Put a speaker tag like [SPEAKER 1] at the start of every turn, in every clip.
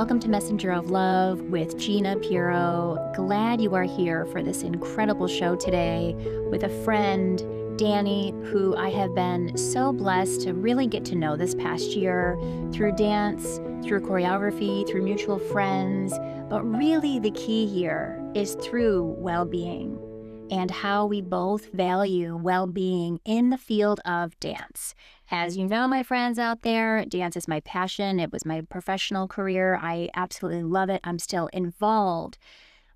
[SPEAKER 1] Welcome to Messenger of Love with Gina Pero. Glad you are here for this incredible show today with a friend, Dani, who I have been so blessed to really get to know this past year through dance, through choreography, through mutual friends. But really the key here is through well-being and how we both value well-being in the field of dance. As you know, my friends out there, dance is my passion. It was my professional career. I absolutely love it. I'm still involved.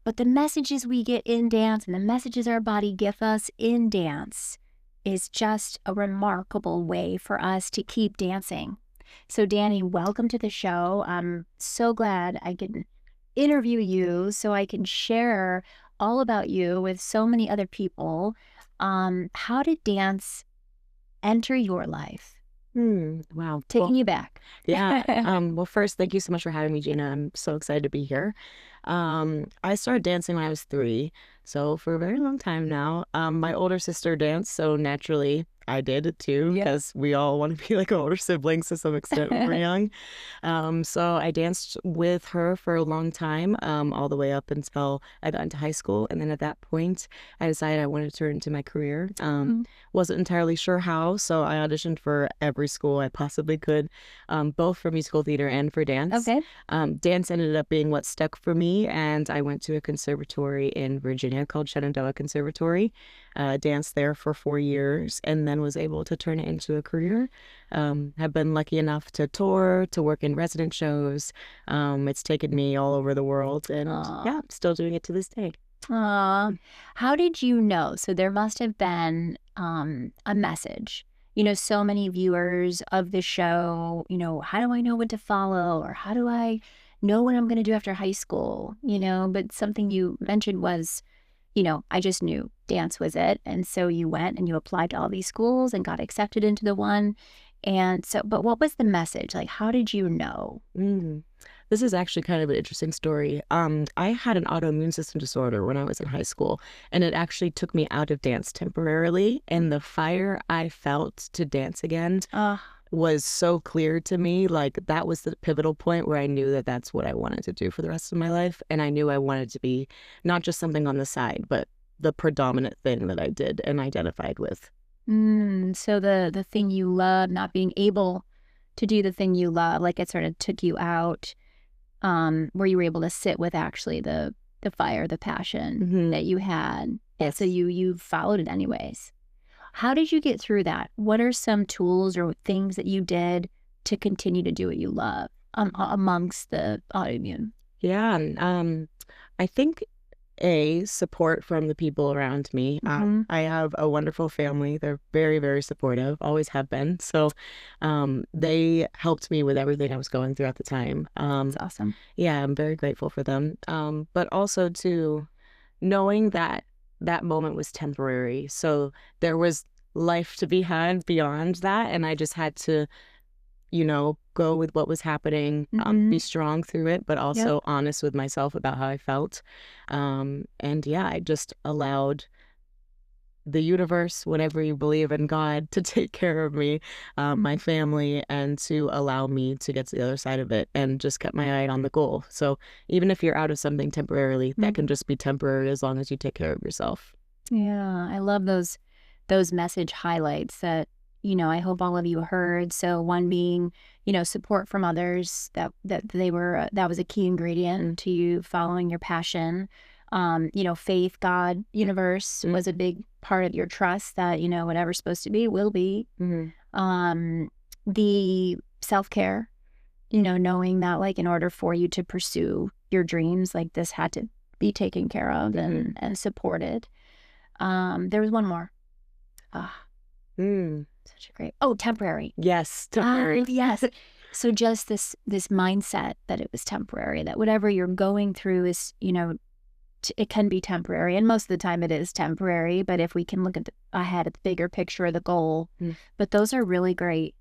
[SPEAKER 1] But the messages we get in dance and the messages our body gives us in dance is just a remarkable way for us to keep dancing. So Dani, welcome to the show. I'm so glad I can interview you so I can share all about you with so many other people. How did dance enter your life?
[SPEAKER 2] Wow.
[SPEAKER 1] Taking you back.
[SPEAKER 2] Yeah. Well, first, thank you so much for having me, Gina. I'm so excited to be here. I started dancing when I was 3, so for a very long time now. My older sister danced, so naturally I did it too, because we all want to be like older siblings to some extent when we're young. So I danced with her for a long time, all the way up until I got into high school. And then at that point, I decided I wanted to turn into my career. Wasn't entirely sure how, so I auditioned for every school I possibly could, both for musical theater and for dance.
[SPEAKER 1] Okay.
[SPEAKER 2] Dance ended up being what stuck for me, and I went to a conservatory in Virginia called Shenandoah Conservatory, danced there for 4 years, and then was able to turn it into a career. Have been lucky enough to tour, to work in resident shows. It's taken me all over the world, and yeah, I'm still doing it to this day.
[SPEAKER 1] How did you know? So there must have been a message. You know, so many viewers of the show, you know, how do I know what to follow? Or how do I know what I'm going to do after high school? You know, but something you mentioned was, you know, I just knew dance was it. And so you went and you applied to all these schools and got accepted into the one. And so, but what was the message? Like, how did you know?
[SPEAKER 2] This is actually kind of an interesting story. I had an autoimmune system disorder when I was in high school, and it actually took me out of dance temporarily. And the fire I felt to dance again was so clear to me. Like, that was the pivotal point where I knew that that's what I wanted to do for the rest of my life. And I knew I wanted to be not just something on the side, but the predominant thing that I did and identified with.
[SPEAKER 1] So the thing you love, not being able to do the thing you love, like it sort of took you out, where you were able to sit with actually the fire, the passion that you had.
[SPEAKER 2] Yes.
[SPEAKER 1] So you followed it anyways. How did you get through that? What are some tools or things that you did to continue to do what you love amongst the autoimmune?
[SPEAKER 2] Yeah. I think support from the people around me. I have a wonderful family. They're very, very supportive, always have been. So they helped me with everything I was going through at the time.
[SPEAKER 1] That's awesome.
[SPEAKER 2] Yeah, I'm very grateful for them. But also too, knowing that that moment was temporary. So there was life to be had beyond that. And I just had to, you know, go with what was happening, be strong through it, but also honest with myself about how I felt. And yeah, I just allowed the universe, whenever you believe in God, to take care of me, my family, and to allow me to get to the other side of it, and just kept my eye on the goal. So even if you're out of something temporarily, that can just be temporary as long as you take care of yourself.
[SPEAKER 1] Yeah, I love those message highlights that, you know, I hope all of you heard. So one being, you know, support from others, that was a key ingredient to you following your passion. You know, faith, God, universe was a big part of your trust that, you know, whatever's supposed to be will be. The self-care, you know, knowing that like in order for you to pursue your dreams, like this had to be taken care of and supported. There was one more. Such a great, temporary.
[SPEAKER 2] Yes, temporary.
[SPEAKER 1] Yes. So just this mindset that it was temporary, that whatever you're going through is, you know, it can be temporary. And most of the time it is temporary, but if we can look ahead at the bigger picture of the goal. But those are really great,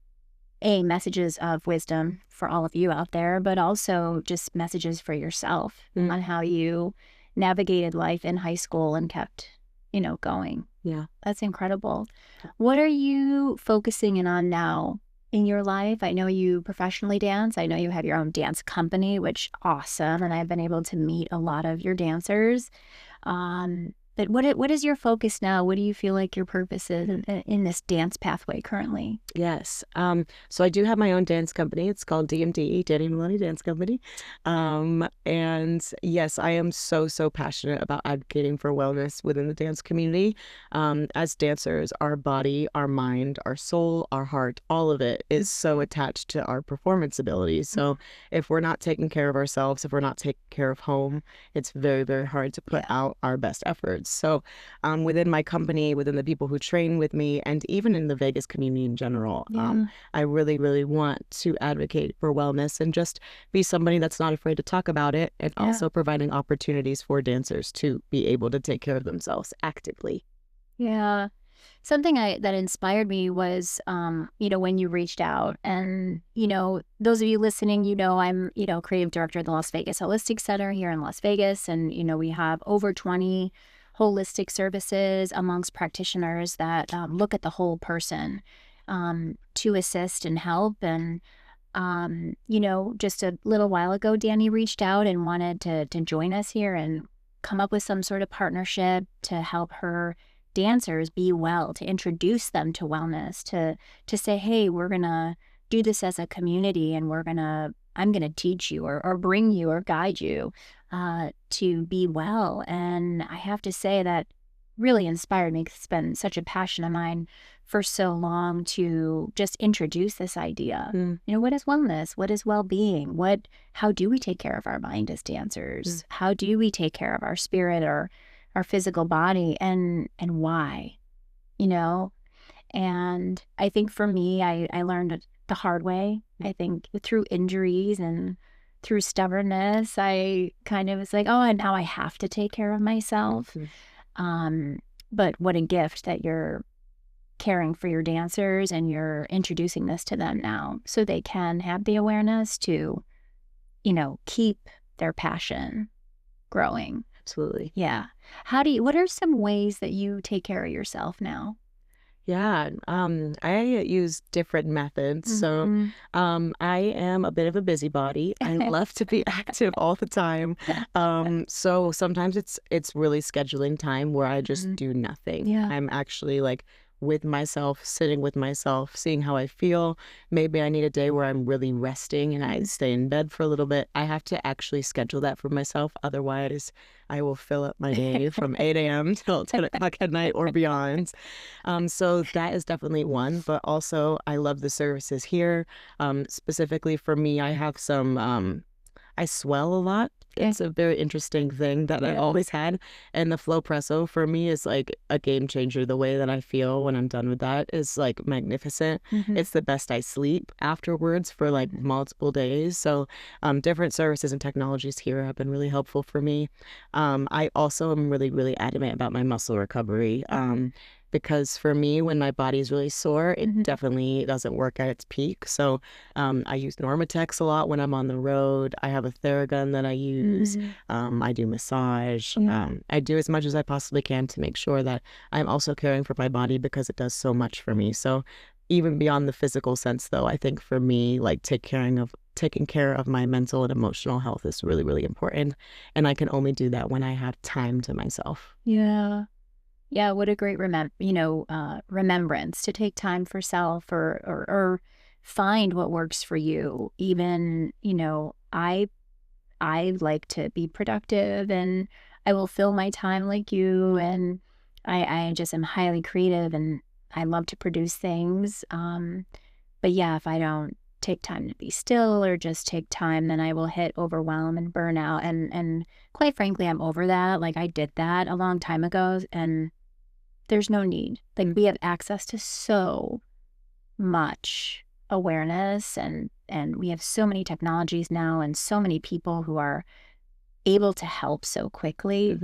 [SPEAKER 1] messages of wisdom for all of you out there, but also just messages for yourself on how you navigated life in high school and kept, you know, going.
[SPEAKER 2] Yeah.
[SPEAKER 1] That's incredible. What are you focusing in on now in your life? I know you professionally dance. I know you have your own dance company, which awesome. And I've been able to meet a lot of your dancers. But what is your focus now? What do you feel like your purpose is in this dance pathway currently?
[SPEAKER 2] Yes. So I do have my own dance company. It's called DMD, Dani Maloney Dance Company. And yes, I am so passionate about advocating for wellness within the dance community. As dancers, our body, our mind, our soul, our heart, all of it is so attached to our performance abilities. So if we're not taking care of ourselves, if we're not taking care of home, it's very hard to put out our best efforts. So within my company, within the people who train with me, and even in the Vegas community in general, I really want to advocate for wellness and just be somebody that's not afraid to talk about it, and also providing opportunities for dancers to be able to take care of themselves actively.
[SPEAKER 1] Yeah. Something that inspired me was, when you reached out, and, those of you listening, I'm, creative director of the Las Vegas Holistic Center here in Las Vegas. And, we have over 20 holistic services amongst practitioners that look at the whole person to assist and help. And, just a little while ago, Dani reached out and wanted to join us here and come up with some sort of partnership to help her dancers be well, to introduce them to wellness, to say, hey, we're gonna do this as a community, and I'm gonna teach you or bring you or guide you to be well. And I have to say that really inspired me, 'cause it's been such a passion of mine for so long to just introduce this idea. What is wellness? What is well-being? How do we take care of our mind as dancers? How do we take care of our spirit or our physical body, and why? And I think for me, I learned it the hard way. I think through injuries and through stubbornness, I kind of was like, oh, and now I have to take care of myself. But what a gift that you're caring for your dancers and you're introducing this to them now, so they can have the awareness to, keep their passion growing.
[SPEAKER 2] Absolutely.
[SPEAKER 1] Yeah. What are some ways that you take care of yourself now?
[SPEAKER 2] Yeah, I use different methods. So I am a bit of a busybody. I love to be active all the time. So sometimes it's really scheduling time where I just do nothing.
[SPEAKER 1] Yeah.
[SPEAKER 2] I'm actually like with myself, sitting with myself, seeing how I feel. Maybe I need a day where I'm really resting and I stay in bed for a little bit. I have to actually schedule that for myself. Otherwise, I will fill up my day from 8 a.m. till 10 o'clock at night or beyond. So that is definitely one. But also, I love the services here. Specifically for me, I have some... I swell a lot. It's a very interesting thing that I always had. And the Flowpresso for me is like a game changer. The way that I feel when I'm done with that is like magnificent. It's the best. I sleep afterwards for like multiple days. So different services and technologies here have been really helpful for me. I also am really adamant about my muscle recovery. Because for me, when my body is really sore, it definitely doesn't work at its peak. So I use NormaTecs a lot when I'm on the road. I have a Theragun that I use. I do massage. I do as much as I possibly can to make sure that I'm also caring for my body, because it does so much for me. So even beyond the physical sense, though, I think for me, like taking care of my mental and emotional health is really important. And I can only do that when I have time to myself.
[SPEAKER 1] Yeah. Yeah, what a great remembrance to take time for self, or find what works for you. Even, I like to be productive, and I will fill my time like you, and I just am highly creative, and I love to produce things. But yeah, if I don't take time to be still or just take time, then I will hit overwhelm and burnout. And quite frankly, I'm over that. Like, I did that a long time ago, and there's no need. Like, we have access to so much awareness, and we have so many technologies now, and so many people who are able to help so quickly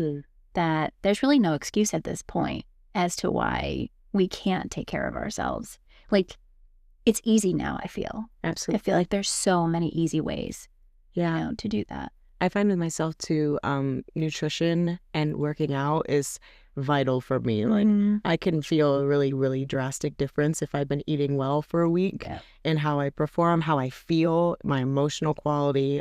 [SPEAKER 1] that there's really no excuse at this point as to why we can't take care of ourselves. Like, it's easy now, I feel.
[SPEAKER 2] Absolutely.
[SPEAKER 1] I feel like there's so many easy ways,
[SPEAKER 2] Yeah.
[SPEAKER 1] to do that.
[SPEAKER 2] I find with myself too, nutrition and working out is vital for me. Like I can feel a really, really drastic difference if I've been eating well for a week in how I perform, how I feel, my emotional quality,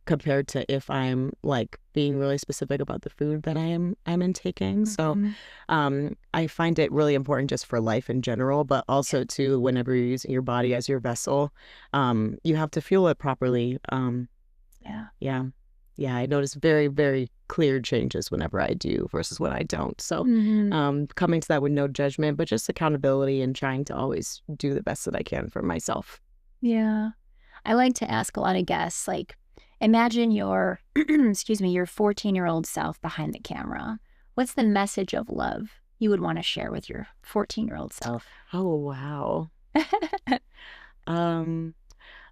[SPEAKER 2] compared to if I'm like being really specific about the food that I'm intaking. So I find it really important just for life in general, but also too whenever you're using your body as your vessel, you have to fuel it properly. Yeah, I notice very, very clear changes whenever I do versus when I don't. So coming to that with no judgment, but just accountability and trying to always do the best that I can for myself.
[SPEAKER 1] Yeah. I like to ask a lot of guests, like, imagine your, excuse me, your 14-year-old self behind the camera. What's the message of love you would want to share with your 14-year-old self?
[SPEAKER 2] Oh, wow.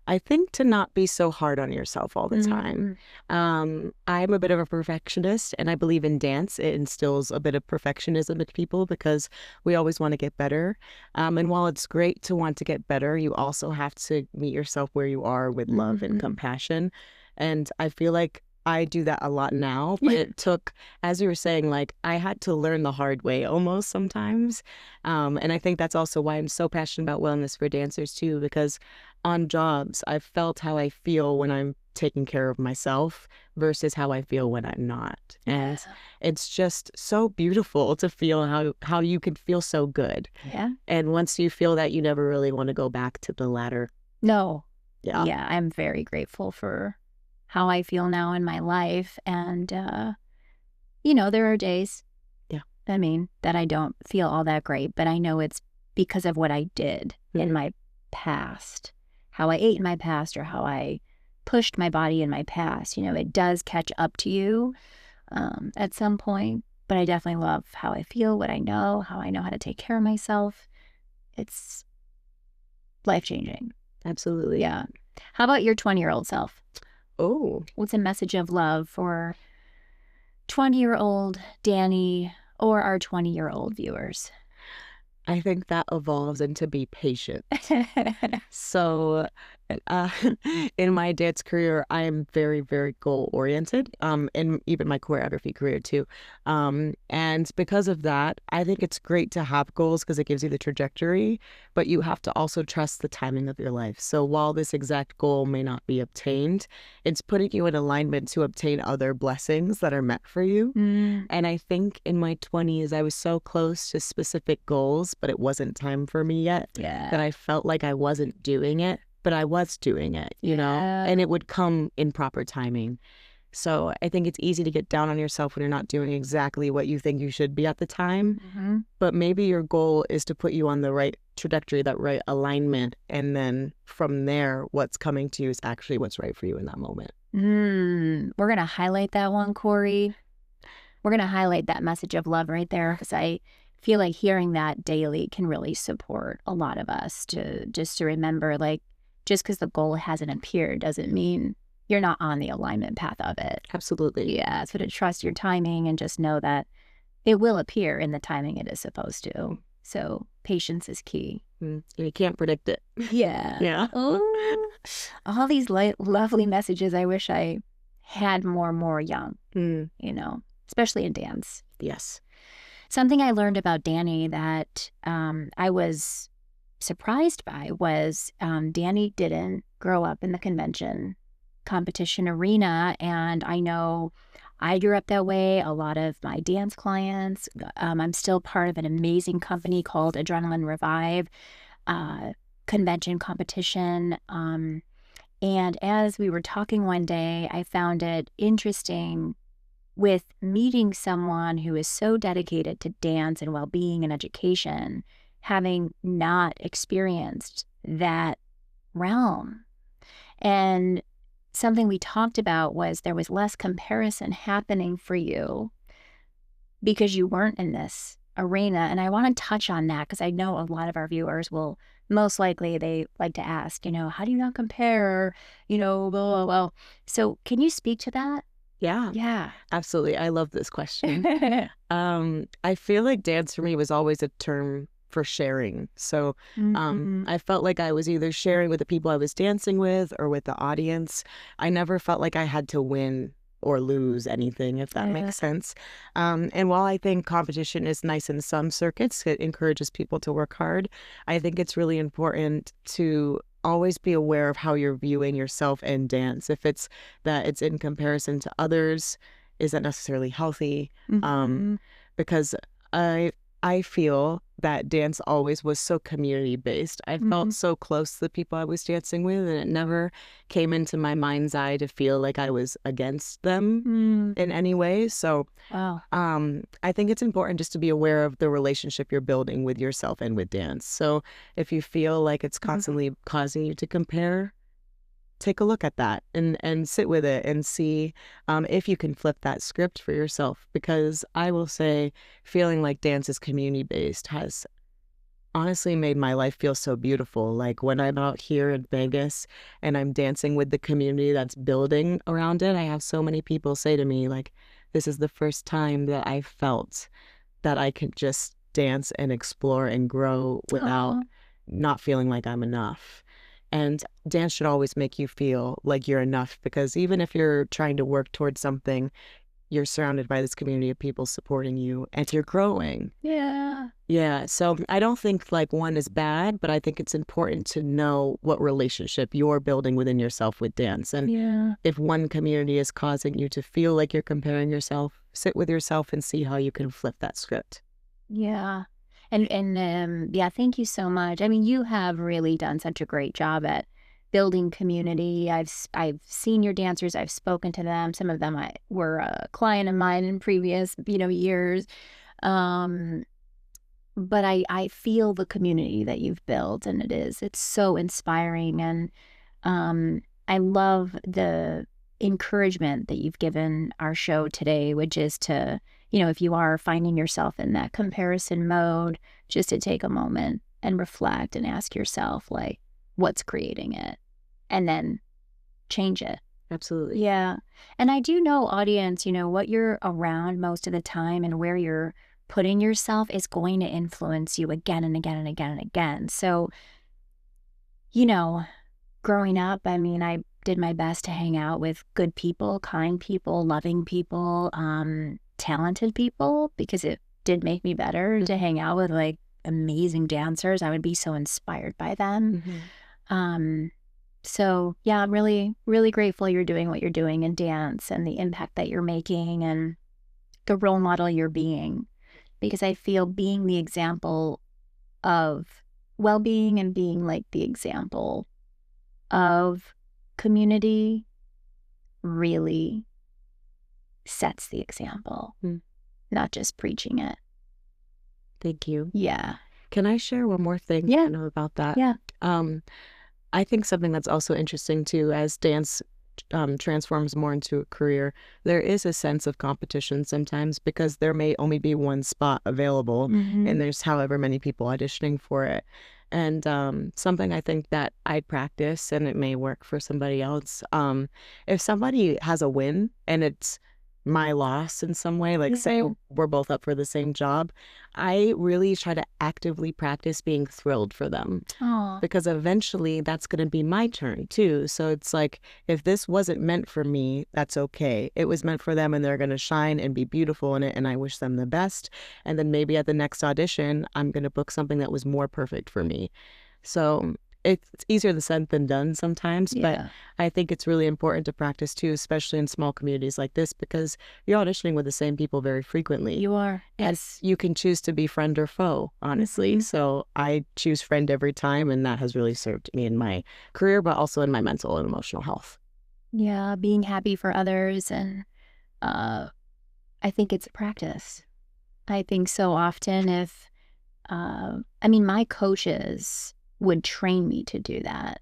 [SPEAKER 2] I think to not be so hard on yourself all the time. I'm a bit of a perfectionist, and I believe in dance. It instills a bit of perfectionism into people because we always want to get better. And while it's great to want to get better, you also have to meet yourself where you are with love and compassion. And I feel like I do that a lot now, but it took, as you were saying, like I had to learn the hard way almost sometimes. And I think that's also why I'm so passionate about wellness for dancers too, because on jobs, I've felt how I feel when I'm taking care of myself versus how I feel when I'm not. And it's just so beautiful to feel how you can feel so good. And once you feel that, you never really want to go back to the latter.
[SPEAKER 1] No. Yeah, I'm very grateful for how I feel now in my life. And, you know, there are days, I mean, that I don't feel all that great, but I know it's because of what I did in my past, how I ate in my past, or how I pushed my body in my past. You know, it does catch up to you at some point, but I definitely love how I feel, what I know, how I know how to take care of myself. It's life-changing.
[SPEAKER 2] Absolutely.
[SPEAKER 1] Yeah. How about your 20-year-old self?
[SPEAKER 2] Oh.
[SPEAKER 1] What's a message of love for 20-year-old Dani or our 20-year-old viewers?
[SPEAKER 2] I think that evolves into be patient. So in my dance career, I am very, very goal-oriented, and even my choreography career too. And because of that, I think it's great to have goals because it gives you the trajectory, but you have to also trust the timing of your life. So while this exact goal may not be obtained, it's putting you in alignment to obtain other blessings that are meant for you. And I think in my 20s, I was so close to specific goals, but it wasn't time for me yet, that I felt like I wasn't doing it. But I was doing it, you know, and it would come in proper timing. So I think it's easy to get down on yourself when you're not doing exactly what you think you should be at the time. But maybe your goal is to put you on the right trajectory, that right alignment. And then from there, what's coming to you is actually what's right for you in that moment.
[SPEAKER 1] We're going to highlight that one, Corey. We're going to highlight that message of love right there, because I feel like hearing that daily can really support a lot of us to remember, like, just because the goal hasn't appeared doesn't mean you're not on the alignment path of it.
[SPEAKER 2] Absolutely.
[SPEAKER 1] Yeah, so to trust your timing and just know that it will appear in the timing it is supposed to. So patience is key.
[SPEAKER 2] You can't predict it.
[SPEAKER 1] Yeah. Oh, all these lovely messages I wish I had more young, you know, especially in dance.
[SPEAKER 2] Yes.
[SPEAKER 1] Something I learned about Dani that I was surprised by was Dani didn't grow up in the convention competition arena, and I know I grew up that way. A lot of my dance clients, I'm still part of an amazing company called Adrenaline Revive convention competition, and as we were talking one day, I found it interesting with meeting someone who is so dedicated to dance and well-being and education, having not experienced that realm. And something we talked about was there was less comparison happening for you because you weren't in this arena. And I want to touch on that because I know a lot of our viewers will most likely, they like to ask, you know, how do you not compare, you know, blah, blah, blah. So can you speak to that?
[SPEAKER 2] Yeah, absolutely. I love this question. I feel like dance for me was always a term for sharing. So
[SPEAKER 1] Mm-hmm.
[SPEAKER 2] I felt like I was either sharing with the people I was dancing with or with the audience. I never felt like I had to win or lose anything, if that makes sense. And while I think competition is nice in some circuits, it encourages people to work hard, I think it's really important to always be aware of how you're viewing yourself and dance. If it's that it's in comparison to others, is that necessarily healthy?
[SPEAKER 1] Mm-hmm.
[SPEAKER 2] Because I feel that dance always was so community based. I felt so close to the people I was dancing with, and it never came into my mind's eye to feel like I was against them in any way. So
[SPEAKER 1] Wow.
[SPEAKER 2] I think it's important just to be aware of the relationship you're building with yourself and with dance. So if you feel like it's constantly causing you to compare, take a look at that and sit with it and see if you can flip that script for yourself. Because I will say, feeling like dance is community based has honestly made my life feel so beautiful. Like when I'm out here in Vegas and I'm dancing with the community that's building around it, I have so many people say to me, like, this is the first time that I felt that I could just dance and explore and grow without not feeling like I'm enough. And dance should always make you feel like you're enough, because even if you're trying to work towards something, you're surrounded by this community of people supporting you and you're growing.
[SPEAKER 1] Yeah.
[SPEAKER 2] Yeah. So I don't think like one is bad, but I think it's important to know what relationship you're building within yourself with dance. And if one community is causing you to feel like you're comparing yourself, sit with yourself and see how you can flip that script.
[SPEAKER 1] Yeah. And yeah, thank you so much. I mean, you have really done such a great job at building community. I've seen your dancers. I've spoken to them. Some of them were a client of mine in previous, years. But I feel the community that you've built, and it's so inspiring. And I love the encouragement that you've given our show today, which is to, if you are finding yourself in that comparison mode, just to take a moment and reflect and ask yourself, like, what's creating it? And then change it.
[SPEAKER 2] Absolutely.
[SPEAKER 1] Yeah. And I do know, audience, what you're around most of the time and where you're putting yourself is going to influence you again and again and again and again. So, growing up, I mean, I did my best to hang out with good people, kind people, loving people, talented people, because it did make me better to hang out with like amazing dancers. I would be so inspired by them. So yeah, I'm really, really grateful you're doing what you're doing in dance and the impact that you're making and the role model you're being, because I feel being the example of well-being and being like the example of community really sets the example, not just preaching it.
[SPEAKER 2] Thank you.
[SPEAKER 1] Yeah.
[SPEAKER 2] Can I share one more thing?
[SPEAKER 1] Yeah.
[SPEAKER 2] About that?
[SPEAKER 1] Yeah.
[SPEAKER 2] I think something that's also interesting too, as dance transforms more into a career, there is a sense of competition sometimes, because there may only be one spot available and there's however many people auditioning for it. And something I think that I'd practice, and it may work for somebody else, if somebody has a win and it's my loss in some way, like say we're both up for the same job, I really try to actively practice being thrilled for them. Because eventually that's going to be my turn too. So it's like, if this wasn't meant for me, that's okay. It was meant for them and they're going to shine and be beautiful in it, and I wish them the best. And then maybe at the next audition, I'm going to book something that was more perfect for me. So it's easier said than done sometimes, but I think it's really important to practice too, especially in small communities like this, because you're auditioning with the same people very frequently.
[SPEAKER 1] You are.
[SPEAKER 2] Yes. And you can choose to be friend or foe, honestly. So I choose friend every time, and that has really served me in my career, but also in my mental and emotional health.
[SPEAKER 1] Yeah, being happy for others. And I think it's a practice. I think so often my coaches would train me to do that.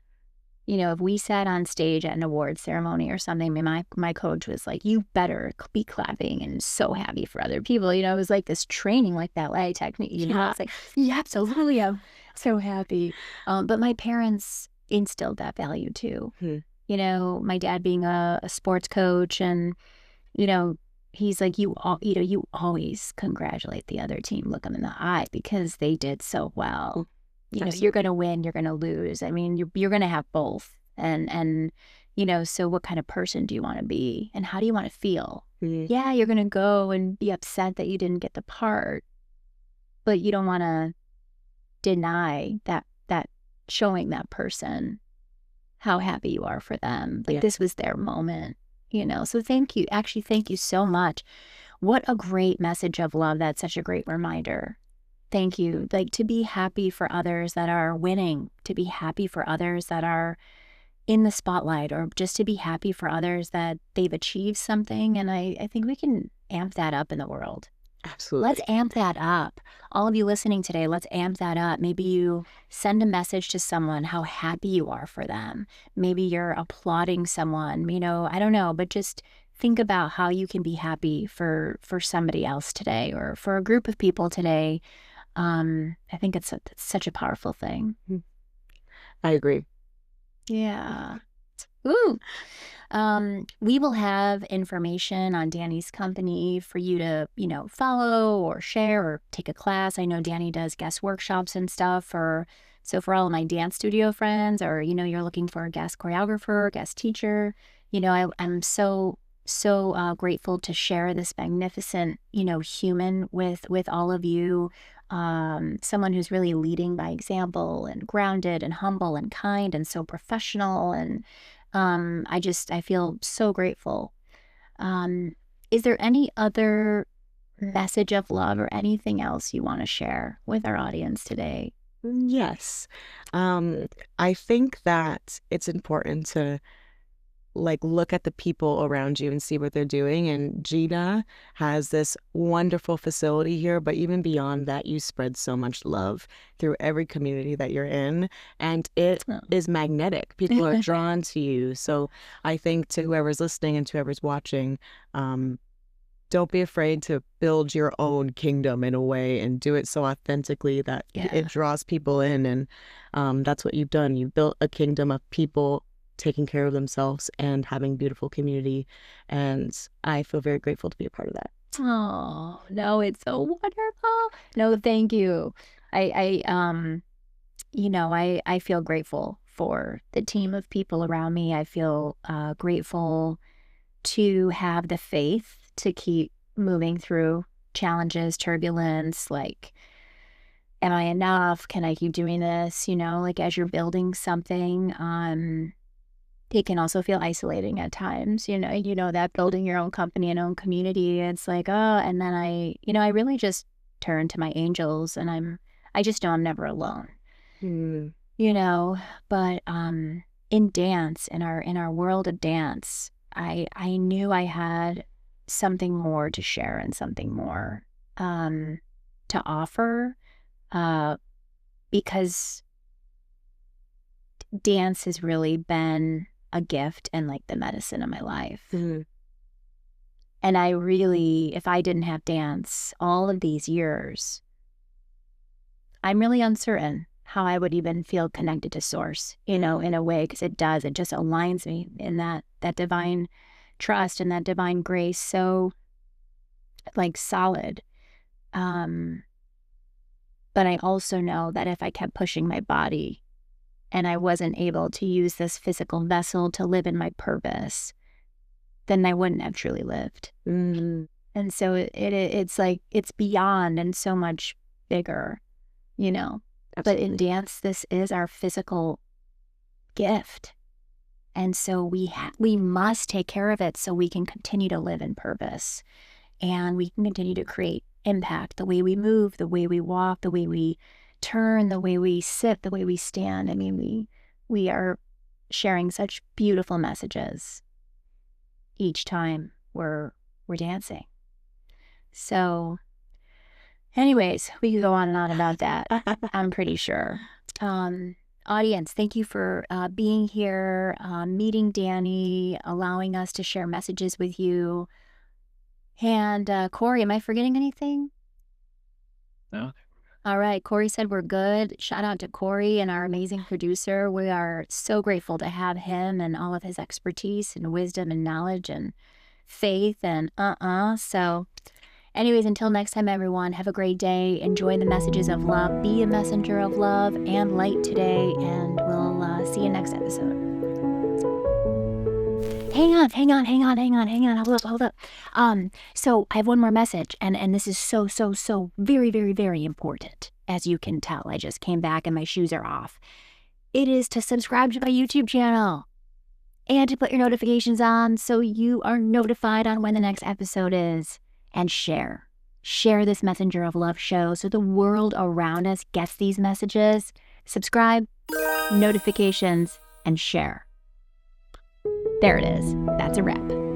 [SPEAKER 1] If we sat on stage at an award ceremony or something, my coach was like, you better be clapping and so happy for other people. It was like this training, like ballet technique. It's like, yeah, absolutely, I'm so happy. But my parents instilled that value too. My dad being a sports coach, and he's like, you always congratulate the other team, look them in the eye, because they did so well. You're going to win, you're going to lose. I mean, you're going to have both. And so what kind of person do you want to be? And how do you want to feel? Yeah, you're going to go and be upset that you didn't get the part, but you don't want to deny that showing that person how happy you are for them. Like, this was their moment, So thank you. Actually, thank you so much. What a great message of love. That's such a great reminder. Thank you. Like, to be happy for others that are winning, to be happy for others that are in the spotlight, or just to be happy for others that they've achieved something. And I think we can amp that up in the world.
[SPEAKER 2] Absolutely.
[SPEAKER 1] Let's amp that up. All of you listening today, let's amp that up. Maybe you send a message to someone how happy you are for them. Maybe you're applauding someone, I don't know, but just think about how you can be happy for somebody else today, or for a group of people today. I think it's such a powerful thing.
[SPEAKER 2] I agree.
[SPEAKER 1] Yeah. Ooh. We will have information on Dani's company for you to, follow or share or take a class. I know Dani does guest workshops and stuff. So for all of my dance studio friends, or, you're looking for a guest choreographer, guest teacher, I'm so grateful to share this magnificent, human with all of you. Someone who's really leading by example, and grounded and humble and kind and so professional. And I feel so grateful. Is there any other message of love or anything else you want to share with our audience today?
[SPEAKER 2] Yes. I think that it's important to look at the people around you and see what they're doing. And Gina has this wonderful facility here, but even beyond that, you spread so much love through every community that you're in, and it is magnetic. People are drawn to you. So I think, to whoever's listening and to whoever's watching, don't be afraid to build your own kingdom in a way, and do it so authentically that it draws people in. And that's what you've done. You've built a kingdom of people taking care of themselves and having beautiful community. And I feel very grateful to be a part of that.
[SPEAKER 1] Oh, no, it's so wonderful. No, thank you. I feel grateful for the team of people around me. I feel grateful to have the faith to keep moving through challenges, turbulence. Like, am I enough? Can I keep doing this? As you're building something, it can also feel isolating at times, that building your own company and own community. It's like, oh, and then I really just turn to my angels, and I just know I'm never alone, but in dance, in our world of dance, I knew I had something more to share and something more to offer, because dance has really been a gift and the medicine of my life. And I really, if I didn't have dance all of these years, I'm really uncertain how I would even feel connected to source, in a way, because it just aligns me in that divine trust and that divine grace, so solid. But I also know that if I kept pushing my body, and I wasn't able to use this physical vessel to live in my purpose, then I wouldn't have truly lived. And so it's beyond and so much bigger, Absolutely. But in dance, this is our physical gift. And so we must take care of it so we can continue to live in purpose, and we can continue to create impact, the way we move, the way we walk, the way we turn, the way we sit, the way we stand. I mean, we are sharing such beautiful messages each time we're dancing. So anyways, we could go on and on about that. I'm pretty sure. Audience, thank you for being here, meeting Dani, allowing us to share messages with you. And Corey, am I forgetting anything?
[SPEAKER 3] No.
[SPEAKER 1] All right. Corey said we're good. Shout out to Corey and our amazing producer. We are so grateful to have him and all of his expertise and wisdom and knowledge. And faith and So anyways, until next time, everyone, have a great day. Enjoy the messages of love. Be a messenger of love and light today, and we'll see you next episode. Hang on. Hold up. So I have one more message, and this is so very, very, very important. As you can tell, I just came back and my shoes are off. It is to subscribe to my YouTube channel and to put your notifications on so you are notified on when the next episode is. And share this Messenger of Love show so the world around us gets these messages. Subscribe, notifications, and share. There it is. That's a wrap.